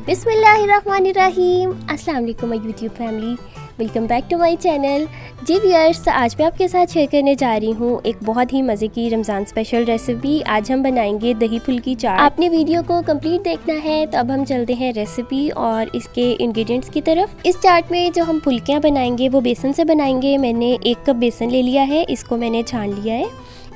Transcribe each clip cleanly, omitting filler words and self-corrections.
बिस्मिल्लाहिर्रहमानिर्रहीम। अस्सलाम वालेकुम my YouTube family, welcome back to my channel. जी व्यूअर्स, आज मैं आपके साथ शेयर करने जा रही हूँ एक बहुत ही मज़े की रमज़ान स्पेशल रेसिपी। आज हम बनाएंगे दही फुल्की चाट। आपने वीडियो को कंप्लीट देखना है तो अब हम चलते हैं रेसिपी और इसके इंग्रेडिएंट्स की तरफ। इस चाट में जो हम फुल्कियाँ बनाएंगे वो बेसन से बनाएंगे। मैंने 1 कप बेसन ले लिया है, इसको मैंने छान लिया है।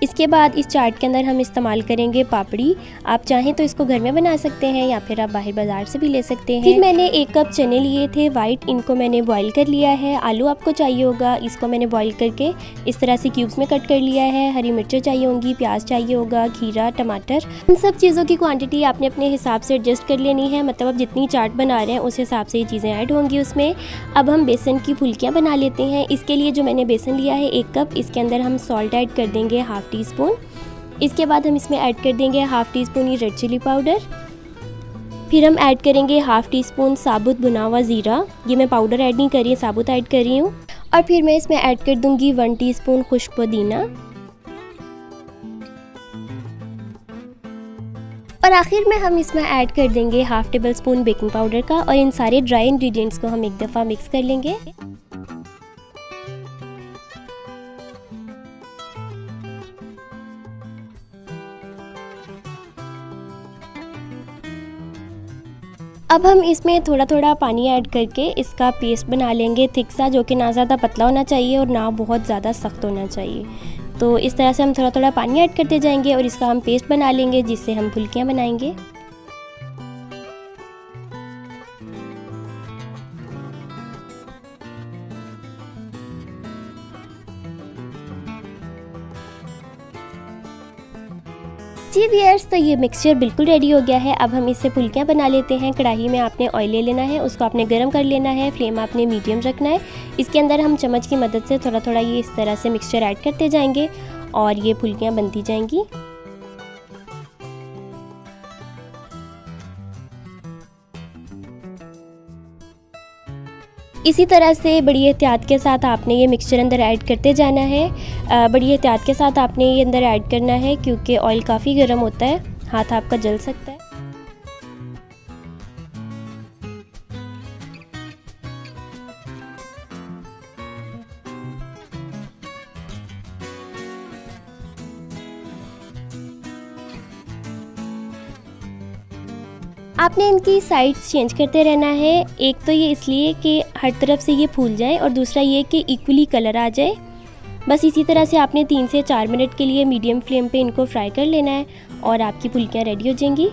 इसके बाद इस चाट के अंदर हम इस्तेमाल करेंगे पापड़ी। आप चाहें तो इसको घर में बना सकते हैं या फिर आप बाहर बाजार से भी ले सकते हैं। फिर मैंने 1 कप चने लिए थे वाइट, इनको मैंने बॉईल कर लिया है। आलू आपको चाहिए होगा, इसको मैंने बॉईल करके इस तरह से क्यूब्स में कट कर लिया है। हरी मिर्चें चाहिए होंगी, प्याज चाहिए होगा, खीरा, टमाटर। इन सब चीज़ों की क्वान्टिटी आपने अपने हिसाब से एडजस्ट कर लेनी है, मतलब आप जितनी चाट बना रहे हैं उस हिसाब से ये चीज़ें ऐड होंगी उसमें। अब हम बेसन की फुल्कियाँ बना लेते हैं। इसके लिए जो मैंने बेसन लिया है 1 कप, इसके अंदर हम सॉल्ट ऐड कर देंगे 1/2 टीस्पून। इसके बाद हम इसमें ऐड कर देंगे 1/2 टीस्पून ही रेड चिली पाउडर। फिर हम ऐड करेंगे 1/2 टीस्पून साबुत भुना हुआ ज़ीरा। ये मैं पाउडर ऐड नहीं कर रही, साबुत ऐड कर रही हूँ। और फिर मैं इसमें ऐड कर दूंगी 1 टीस्पून खुश्क पुदीना। और आखिर में हम इसमें ऐड कर देंगे 1/2 टेबल स्पून बेकिंग पाउडर का। और इन सारे ड्राई इंग्रेडिएंट्स को हम एक दफ़ा मिक्स कर लेंगे। अब हम इसमें थोड़ा थोड़ा पानी ऐड करके इसका पेस्ट बना लेंगे थिक सा, जो कि ना ज़्यादा पतला होना चाहिए और ना बहुत ज़्यादा सख्त होना चाहिए। तो इस तरह से हम थोड़ा थोड़ा पानी ऐड करते जाएंगे और इसका हम पेस्ट बना लेंगे, जिससे हम फुल्कियाँ बनाएंगे। जी व्यूअर्स, तो ये मिक्सचर बिल्कुल रेडी हो गया है। अब हम इससे फुल्कियाँ बना लेते हैं। कढ़ाई में आपने ऑयल ले लेना है, उसको आपने गर्म कर लेना है, फ्लेम आपने मीडियम रखना है। इसके अंदर हम चम्मच की मदद से थोड़ा थोड़ा ये इस तरह से मिक्सचर ऐड करते जाएंगे और ये फुल्कियाँ बनती जाएंगी। इसी तरह से बड़ी एहतियात के साथ आपने ये मिक्सचर अंदर ऐड करते जाना है। बड़ी एहतियात के साथ आपने ये अंदर ऐड करना है, क्योंकि ऑयल काफ़ी गर्म होता है, हाथ आपका जल सकता है। आपने इनकी साइड्स चेंज करते रहना है। एक तो ये इसलिए कि हर तरफ से ये फूल जाए और दूसरा ये कि इक्वली कलर आ जाए। बस इसी तरह से आपने 3 से 4 मिनट के लिए मीडियम फ्लेम पे इनको फ्राई कर लेना है और आपकी फुल्कियाँ रेडी हो जाएंगी।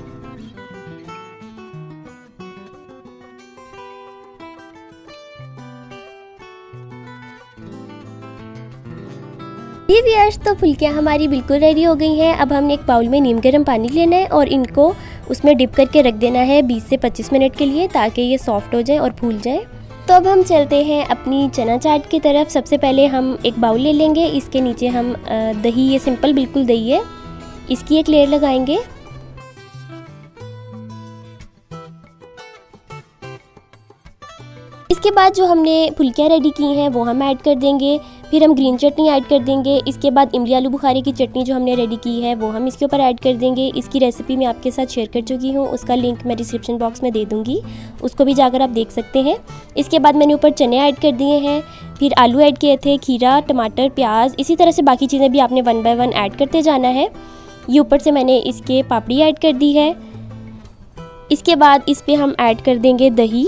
ये व्यूअर्स, तो फुल्कियाँ हमारी बिल्कुल रेडी हो गई हैं। अब हमने एक बाउल में नीम गर्म पानी लेना है और इनको उसमें डिप करके रख देना है 20 से 25 मिनट के लिए, ताकि ये सॉफ्ट हो जाए और फूल जाए। तो अब हम चलते हैं अपनी चना चाट की तरफ। सबसे पहले हम एक बाउल ले लेंगे, इसके नीचे हम दही, ये सिंपल बिल्कुल दही है, इसकी एक लेयर लगाएंगे। इसके बाद जो हमने फुल्कियाँ रेडी की हैं वो हम ऐड कर देंगे। फिर हम ग्रीन चटनी ऐड कर देंगे। इसके बाद इमली आलू बुखारे की चटनी जो हमने रेडी की है वो हम इसके ऊपर ऐड कर देंगे। इसकी रेसिपी मैं आपके साथ शेयर कर चुकी हूँ, उसका लिंक मैं डिस्क्रिप्शन बॉक्स में दे दूँगी, उसको भी जाकर आप देख सकते हैं। इसके बाद मैंने ऊपर चने ऐड कर दिए हैं, फिर आलू ऐड किए थे, खीरा, टमाटर, प्याज। इसी तरह से बाकी चीज़ें भी आपने 1 बाय 1 ऐड करते जाना है। ये ऊपर से मैंने इसके पापड़ी ऐड कर दी है। इसके बाद इस पर हम ऐड कर देंगे दही।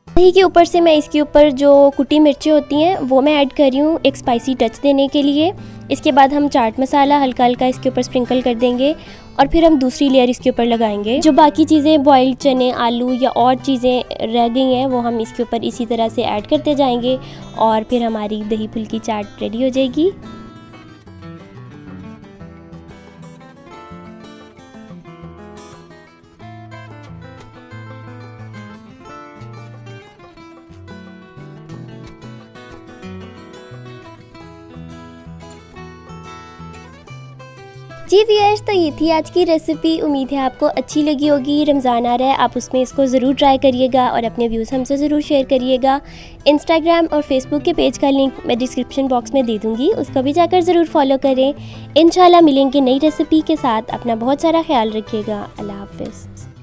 दही के ऊपर से मैं इसके ऊपर जो कुटी मिर्चें होती हैं वो मैं ऐड कर रही हूँ, एक स्पाइसी टच देने के लिए। इसके बाद हम चाट मसाला हल्का हल्का इसके ऊपर स्प्रिंकल कर देंगे और फिर हम दूसरी लेयर इसके ऊपर लगाएंगे। जो बाकी चीज़ें बॉइल्ड चने, आलू या और चीज़ें रह गई हैं वो हम इसके ऊपर इसी तरह से ऐड करते जाएंगे और फिर हमारी दही फुल्की चाट रेडी हो जाएगी। जी व्यूअर्स, तो ये थी आज की रेसिपी। उम्मीद है आपको अच्छी लगी होगी। रमज़ान आ रहा है, आप उसमें इसको ज़रूर ट्राई करिएगा और अपने व्यूज़ हमसे ज़रूर शेयर करिएगा। इंस्टाग्राम और फेसबुक के पेज का लिंक मैं डिस्क्रिप्शन बॉक्स में दे दूँगी, उसको भी जाकर ज़रूर फॉलो करें। इंशाल्लाह मिलेंगे नई रेसिपी के साथ। अपना बहुत सारा ख्याल रखिएगा। अल्लाह हाफ़िज़।